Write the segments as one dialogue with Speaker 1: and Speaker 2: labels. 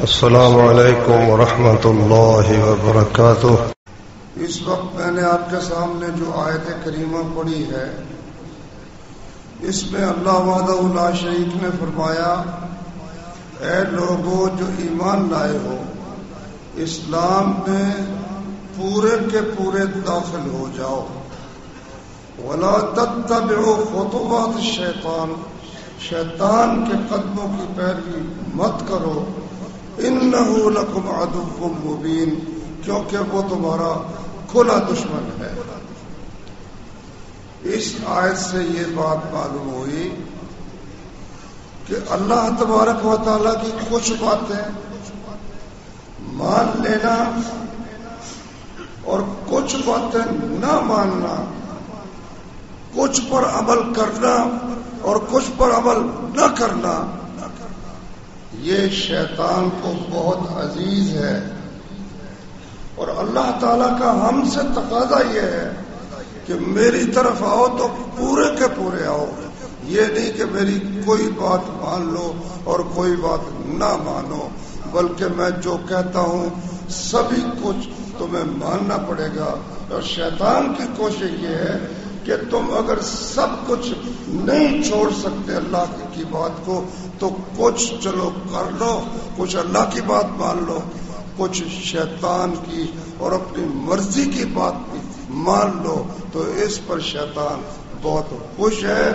Speaker 1: السلام علیکم ورحمۃ اللہ وبرکاتہ۔
Speaker 2: اس وقت میں نے آپ کے سامنے جو آیت کریمہ پڑھی ہے، اس میں اللہ وحدہ لا شریک نے فرمایا، اے لوگوں جو ایمان لائے ہو، اسلام میں پورے کے پورے داخل ہو جاؤ، ولا تتبعوا خطوات الشیطان، شیطان کے قدموں کی پیروی مت کرو، انہ لکم عدو مبین، کیونکہ وہ تمہارا کھلا دشمن ہے۔ اس آیت سے یہ بات معلوم ہوئی کہ اللہ تبارک و تعالیٰ کی کچھ باتیں مان لینا اور کچھ باتیں نہ ماننا، کچھ پر عمل کرنا اور کچھ پر عمل نہ کرنا، یہ شیطان کو بہت عزیز ہے۔ اور اللہ تعالیٰ کا ہم سے تقاضا یہ ہے کہ میری طرف آؤ تو پورے کے پورے آؤ، یہ نہیں کہ میری کوئی بات مان لو اور کوئی بات نہ مانو، بلکہ میں جو کہتا ہوں سبھی کچھ تمہیں ماننا پڑے گا۔ اور شیطان کی کوشش یہ ہے کہ تم اگر سب کچھ نہیں چھوڑ سکتے اللہ کی بات کو تو کچھ چلو کر لو، کچھ اللہ کی بات مان لو، کچھ شیطان کی اور اپنی مرضی کی بات بھی مان لو، تو اس پر شیطان بہت خوش ہے،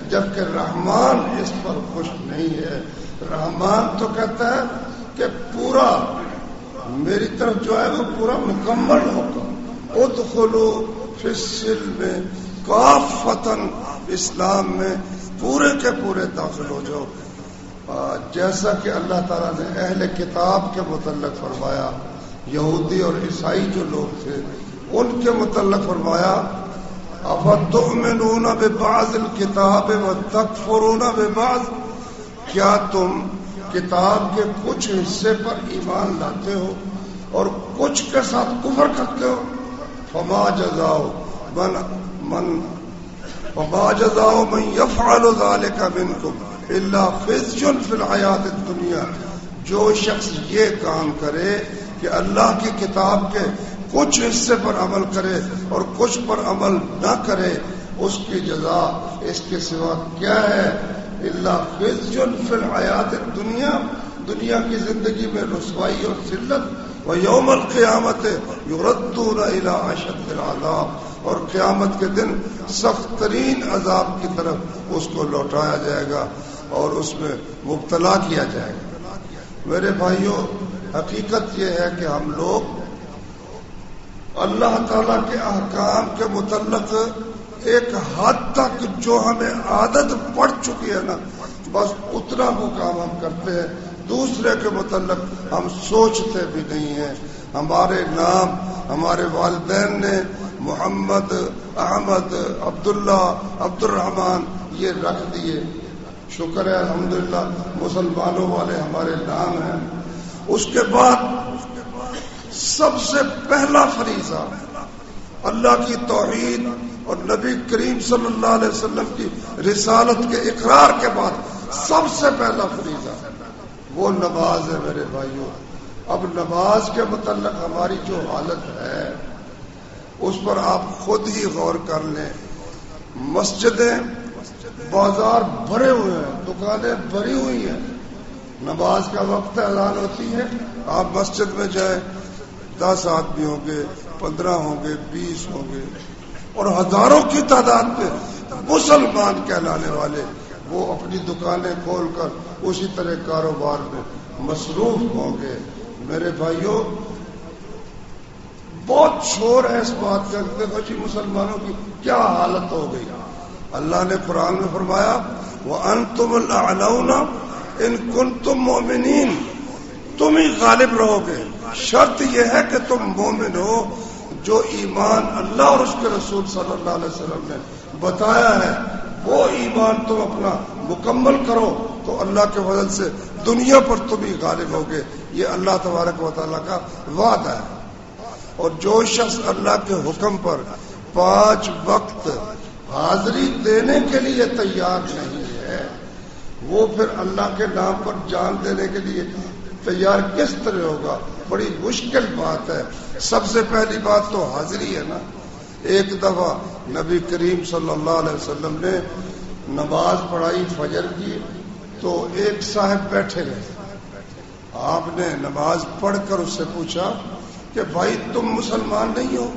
Speaker 2: جبکہ رحمان اس پر خوش نہیں ہے۔ رحمان تو کہتا ہے کہ پورا میری طرف جو ہے وہ پورا مکمل ہوگا، ادخلوا فی السلم کافۃ، اسلام میں پورے کے پورے داخل ہو جاؤ۔ جیسا کہ اللہ تعالیٰ نے اہل کتاب کے متعلق فرمایا، یہودی اور عیسائی جو لوگ تھے ان کے متعلق فرمایا، افتؤمنون ببعض الکتاب وتکفرون ببعض، کیا تم کتاب کے کچھ حصے پر ایمان لاتے ہو اور کچھ کے ساتھ کفر کرتے ہو؟ فما جزاء من یفعل ذلک منکم الا خزی فی الحیاۃ الدنیا، جو شخص یہ کام کرے کہ اللہ کی کتاب کے کچھ حصے پر عمل کرے اور کچھ پر عمل نہ کرے، اس کی جزا اس کے سوا کیا ہے؟ الا خزی فی الحیاۃ الدنیا، دنیا کی زندگی میں رسوائی اور ذلت، ویوم القیامت یردون الی اشد العذاب، اور قیامت کے دن سخت ترین عذاب کی طرف اس کو لوٹایا جائے گا اور اس میں مبتلا کیا جائے گا۔ میرے بھائیوں، حقیقت یہ ہے کہ ہم لوگ اللہ تعالیٰ کے احکام کے متعلق ایک حد تک جو ہمیں عادت پڑ چکی ہے نا، بس اتنا وہ کام ہم کرتے ہیں، دوسرے کے متعلق ہم سوچتے بھی نہیں ہیں۔ ہمارے نام ہمارے والدین نے محمد، احمد، عبداللہ، عبد الرحمن یہ رکھ دیے، شکر ہے الحمدللہ مسلمانوں والے ہمارے نام ہیں۔ اس کے بعد سب سے پہلا فریضہ اللہ کی توحید اور نبی کریم صلی اللہ علیہ وسلم کی رسالت کے اقرار کے بعد سب سے پہلا فریضہ وہ نماز ہے۔ میرے بھائیوں، اب نماز کے متعلق ہماری جو حالت ہے اس پر آپ خود ہی غور کر لیں۔ مسجدیں، بازار بھرے ہوئے ہیں، دکانیں بھری ہوئی ہیں، نماز کا وقت اعلان ہوتی ہے، آپ مسجد میں جائیں، 10 آدمی ہوں گے، 15 ہوں گے، 20 ہوں گے، اور ہزاروں کی تعداد میں مسلمان کہلانے والے وہ اپنی دکانیں کھول کر اسی طرح کاروبار میں مصروف ہوں گے۔ میرے بھائیوں، بہت شور ہے اس بات کا، دیکھو جی مسلمانوں کی کیا حالت ہو گئی۔ اللہ نے قرآن میں فرمایا، وَأَنْتُمُ الْأَعْلَوْنَ إِن كُنتُم مُؤْمِنِينَ، تم ہی غالب رہو گے، شرط یہ ہے کہ تم مومن ہو، جو ایمان اللہ اور اس کے رسول صلی اللہ علیہ وسلم نے بتایا ہے وہ ایمان تم اپنا مکمل کرو تو اللہ کے فضل سے دنیا پر تم ہی غالب ہوگے۔ یہ اللہ تبارک و تعالیٰ کا وعدہ ہے۔ اور جو شخص اللہ کے حکم پر 5 وقت حاضری دینے کے لیے تیار نہیں ہے، وہ پھر اللہ کے نام پر جان دینے کے لیے تیار کس طرح ہوگا؟ بڑی مشکل بات ہے۔ سب سے پہلی بات تو حاضری ہے نا۔ ایک دفعہ نبی کریم صلی اللہ علیہ وسلم نے نماز پڑھائی فجر کی، تو ایک صاحب بیٹھے رہے۔ آپ نے نماز پڑھ کر اس سے پوچھا کہ بھائی تم مسلمان نہیں ہو؟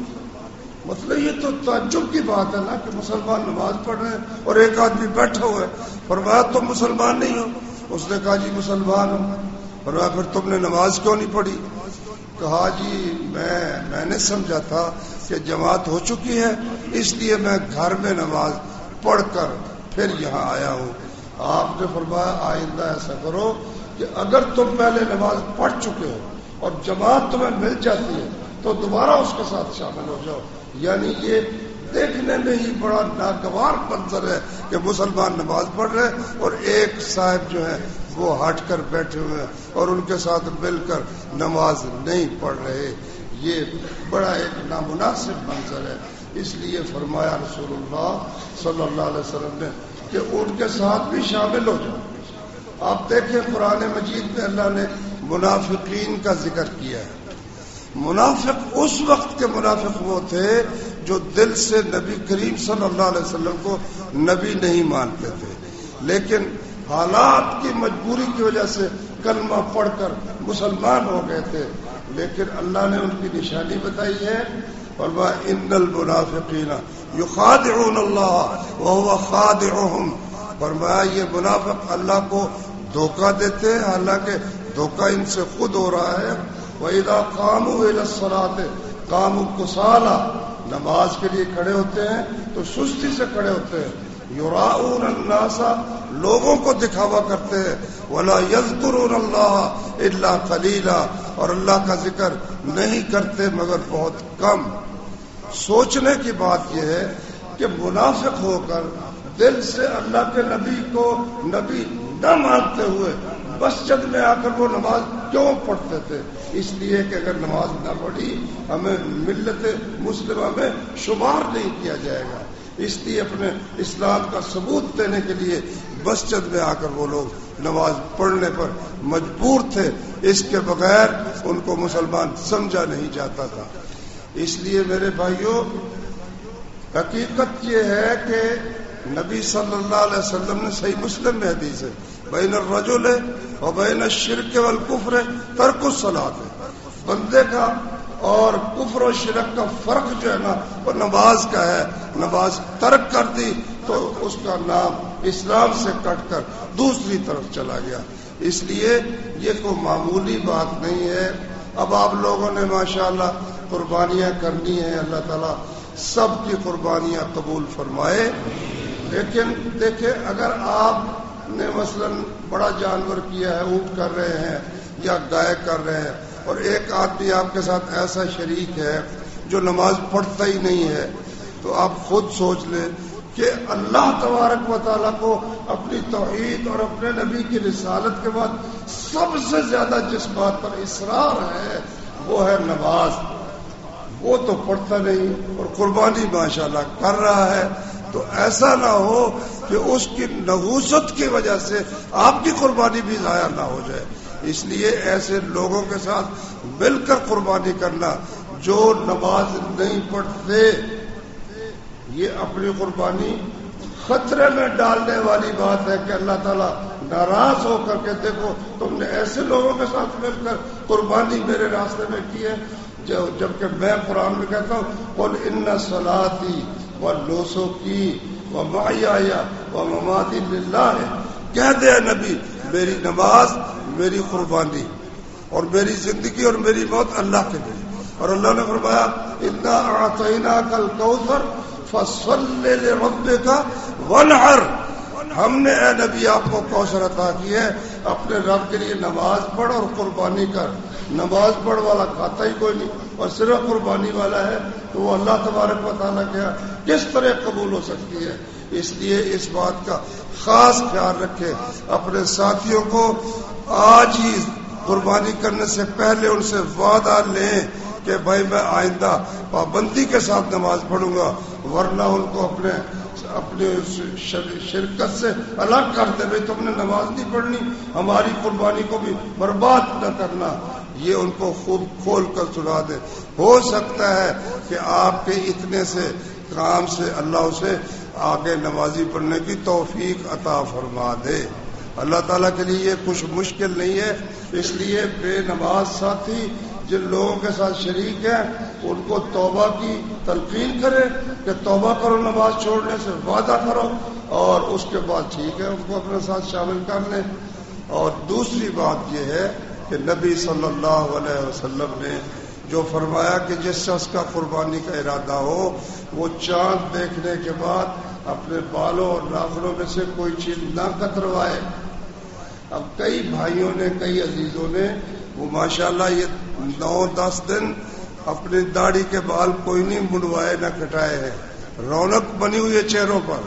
Speaker 2: مطلب یہ تو تعجب کی بات ہے نا کہ مسلمان نماز پڑھ رہے ہیں اور ایک آدمی بیٹھا ہوا ہے۔ فرمایا تم مسلمان نہیں ہو؟ اس نے کہا جی مسلمان ہوں۔ فرمایا پھر تم نے نماز کیوں نہیں پڑھی؟ کہا جی میں نے سمجھا تھا کہ جماعت ہو چکی ہے، اس لیے میں گھر میں نماز پڑھ کر پھر یہاں آیا ہوں۔ آپ نے فرمایا آئندہ ایسا کرو کہ اگر تم پہلے نماز پڑھ چکے ہو اور جماعت تمہیں مل جاتی ہے تو دوبارہ اس کے ساتھ شامل ہو جاؤ۔ یعنی یہ دیکھنے میں ہی بڑا ناگوار منظر ہے کہ مسلمان نماز پڑھ رہے اور ایک صاحب جو ہے وہ ہٹ کر بیٹھے ہوئے ہیں اور ان کے ساتھ مل کر نماز نہیں پڑھ رہے۔ یہ بڑا ایک نامناسب منظر ہے۔ اس لیے فرمایا رسول اللہ صلی اللہ علیہ وسلم نے کہ ان کے ساتھ بھی شامل ہو جاؤ۔ آپ دیکھیں قرآن مجید میں اللہ نے منافقین کا ذکر کیا ہے۔ منافق اس وقت کے منافق وہ تھے جو دل سے نبی کریم صلی اللہ علیہ وسلم کو نبی نہیں مانتے تھے، لیکن حالات کی مجبوری کی وجہ سے کلمہ پڑھ کر مسلمان ہو گئے تھے۔ لیکن اللہ نے ان کی نشانی بتائی ہے، فرمایا ان المنافقین یخادعون اللہ وهو خادعهم، فرمایا یہ منافق اللہ کو دھوکہ دیتے ہیں حالانکہ دھوکہ ان سے خود ہو رہا ہے۔ وَإِذَا قَامُوا إِلَى الصَّلَاةِ قَامُوا كُسَالَىٰ، نماز کے لیے کھڑے ہوتے ہیں تو سستی سے کھڑے ہوتے ہیں۔ يُرَاءُونَ النَّاسَ، لوگوں کو دکھاوا کرتے ہیں۔ وَلَا يَذْكُرُونَ اللَّهَ إِلَّا قَلِيلًا، اور اللہ کا ذکر نہیں کرتے مگر بہت کم۔ سوچنے کی بات یہ ہے کہ منافق ہو کر دل سے اللہ کے نبی کو نبی نہ مانتے ہوئے مسجد میں آ کر وہ نماز کیوں پڑھتے تھے؟ اس لیے کہ اگر نماز نہ پڑھی ہمیں ملت مسلمہ میں شمار نہیں کیا جائے گا۔ اس لیے اپنے اسلام کا ثبوت دینے کے لیے مسجد میں آ کر وہ لوگ نماز پڑھنے پر مجبور تھے، اس کے بغیر ان کو مسلمان سمجھا نہیں جاتا تھا۔ اس لیے میرے بھائیوں، حقیقت یہ ہے کہ نبی صلی اللہ علیہ وسلم نے صحیح مسلم میں حدیث ہے بین الرجل و بین الشرک والکفر ترک الصلاۃ، بندے کا اور کفر و شرک کا فرق جو ہے نا وہ نماز کا ہے۔ نماز ترک کر دی تو اس کا نام اسلام سے کٹ کر دوسری طرف چلا گیا۔ اس لیے یہ کوئی معمولی بات نہیں ہے۔ اب آپ لوگوں نے ماشاءاللہ قربانیاں کرنی ہیں، اللہ تعالیٰ سب کی قربانیاں قبول فرمائے۔ لیکن دیکھیں، اگر آپ نے مثلا بڑا جانور کیا ہے، اونٹ کر رہے ہیں یا گائے کر رہے ہیں، اور ایک آدمی آپ کے ساتھ ایسا شریک ہے جو نماز پڑھتا ہی نہیں ہے، تو آپ خود سوچ لیں کہ اللہ تبارک و تعالیٰ کو اپنی توحید اور اپنے نبی کی رسالت کے بعد سب سے زیادہ جس بات پر اصرار ہے وہ ہے نماز۔ وہ تو پڑھتا نہیں اور قربانی ماشاءاللہ کر رہا ہے، تو ایسا نہ ہو کہ اس کی نحوست کی وجہ سے آپ کی قربانی بھی ضائع نہ ہو جائے۔ اس لیے ایسے لوگوں کے ساتھ مل کر قربانی کرنا جو نماز نہیں پڑھتے، یہ اپنی قربانی خطرے میں ڈالنے والی بات ہے کہ اللہ تعالیٰ ناراض ہو کر کے دیکھو تم نے ایسے لوگوں کے ساتھ مل کر قربانی میرے راستے میں کی ہے، جبکہ میں قرآن میں کہتا ہوں قل ان صلاتی و نسکی و محیای و مماتی للہ، کہہ دے نبی میری نماز، میری قربانی اور میری زندگی اور میری موت اللہ کے لیے۔ اور اللہ نے فرمایا انا اعطیناک الکوثر فصل لربک وانحر، ہم نے اے نبی آپ کو کوثر عطا کی ہے، اپنے رب کے لیے نماز پڑھ اور قربانی کر۔ نماز پڑھ والا کھاتا ہی کوئی نہیں اور صرف قربانی والا ہے تو وہ اللہ تبارک و تعالیٰ کیا کس طرح قبول ہو سکتی ہے؟ اس لیے اس بات کا خاص خیال رکھیں، اپنے ساتھیوں کو آج ہی قربانی کرنے سے پہلے ان سے وعدہ لیں کہ بھائی میں آئندہ پابندی کے ساتھ نماز پڑھوں گا، ورنہ ان کو اپنے شرکت سے الگ کر دے، بھائی تم نے نماز نہیں پڑھنی، ہماری قربانی کو بھی برباد نہ کرنا، یہ ان کو خوب کھول کر سنا دے۔ ہو سکتا ہے کہ آپ کے اتنے سے کام سے اللہ اسے آگے نمازی پڑھنے کی توفیق عطا فرما دے۔ اللہ تعالیٰ کے لیے یہ کچھ مشکل نہیں ہے، اس لیے بے نماز ساتھی جن لوگوں کے ساتھ شریک ہیں ان کو توبہ کی تلقین کرے کہ توبہ کرو، نماز چھوڑنے سے وعدہ کرو، اور اس کے بعد ٹھیک ہے ان کو اپنے ساتھ شامل کر لیں۔ اور دوسری بات یہ ہے کہ نبی صلی اللہ علیہ وسلم نے جو فرمایا کہ جس شخص کا قربانی کا ارادہ ہو وہ چاند دیکھنے کے بعد اپنے بالوں اور ناخنوں میں سے کوئی چیز نہ کتروائے۔ اب کئی بھائیوں نے، کئی عزیزوں نے وہ ماشاءاللہ یہ 9-10 دن اپنی داڑھی کے بال کوئی نہیں منڈوائے نہ کٹائے ہیں، رونق بنی ہوئی ہے چہروں پر۔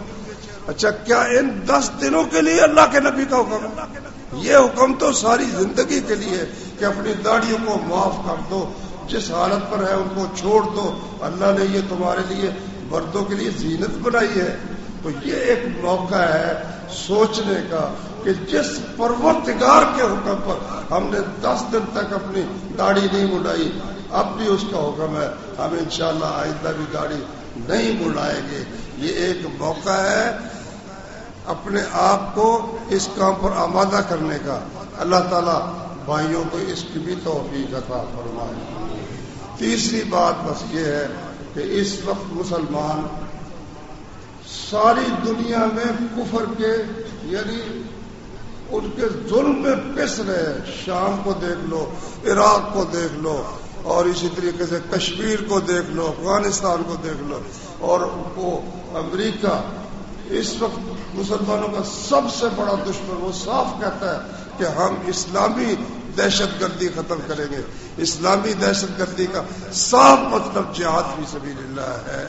Speaker 2: اچھا، کیا ان 10 دنوں کے لیے اللہ کے نبی کا حکم ہے؟ یہ حکم تو ساری زندگی کے لیے کہ اپنی داڑھیوں کو معاف کر دو، جس حالت پر ہے ان کو چھوڑ دو، اللہ نے یہ تمہارے لیے مردوں کے لیے زینت بنائی ہے۔ تو یہ ایک موقع ہے سوچنے کا کہ جس پروردگار کے حکم پر ہم نے 10 دن تک اپنی داڑھی نہیں منڈائی، اب بھی اس کا حکم ہے، ہم انشاءاللہ آئندہ بھی داڑھی نہیں منڈائیں گے۔ یہ ایک موقع ہے اپنے آپ کو اس کام پر آمادہ کرنے کا۔ اللہ تعالیٰ بھائیوں کو اس کی بھی توفیق عطا فرمائے۔ تیسری بات بس یہ ہے کہ اس وقت مسلمان ساری دنیا میں کفر کے، یعنی ان کے ظلم میں پس رہے ہیں۔ شام کو دیکھ لو، عراق کو دیکھ لو، اور اسی طریقے سے کشمیر کو دیکھ لو، افغانستان کو دیکھ لو، اور وہ امریکہ اس وقت مسلمانوں کا سب سے بڑا دشمن، وہ صاف کہتا ہے کہ ہم اسلامی دہشت گردی ختم کریں گے۔ اسلامی دہشت گردی کا صاف مطلب جہاد فی سبیل اللہ ہے۔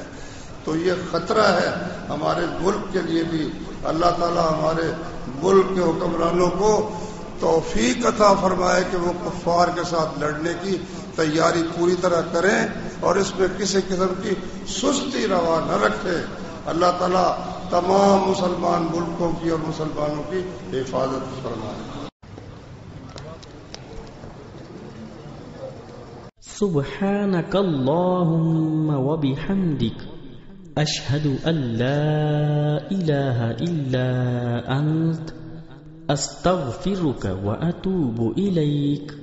Speaker 2: تو یہ خطرہ ہے ہمارے ملک کے لیے بھی۔ اللہ تعالی ہمارے ملک کے حکمرانوں کو توفیق عطا فرمائے کہ وہ کفار کے ساتھ لڑنے کی تیاری پوری طرح کریں اور اس میں کسی قسم کی سستی روا نہ رکھیں۔ اللہ تعالی تمام مسلمان ملکوں کی اور مسلمانوں کی حفاظت فرمائے۔
Speaker 3: سبحانك اللهم وبحمدك أشهد أن لا إله إلا أنت أستغفرك وأتوب إليك۔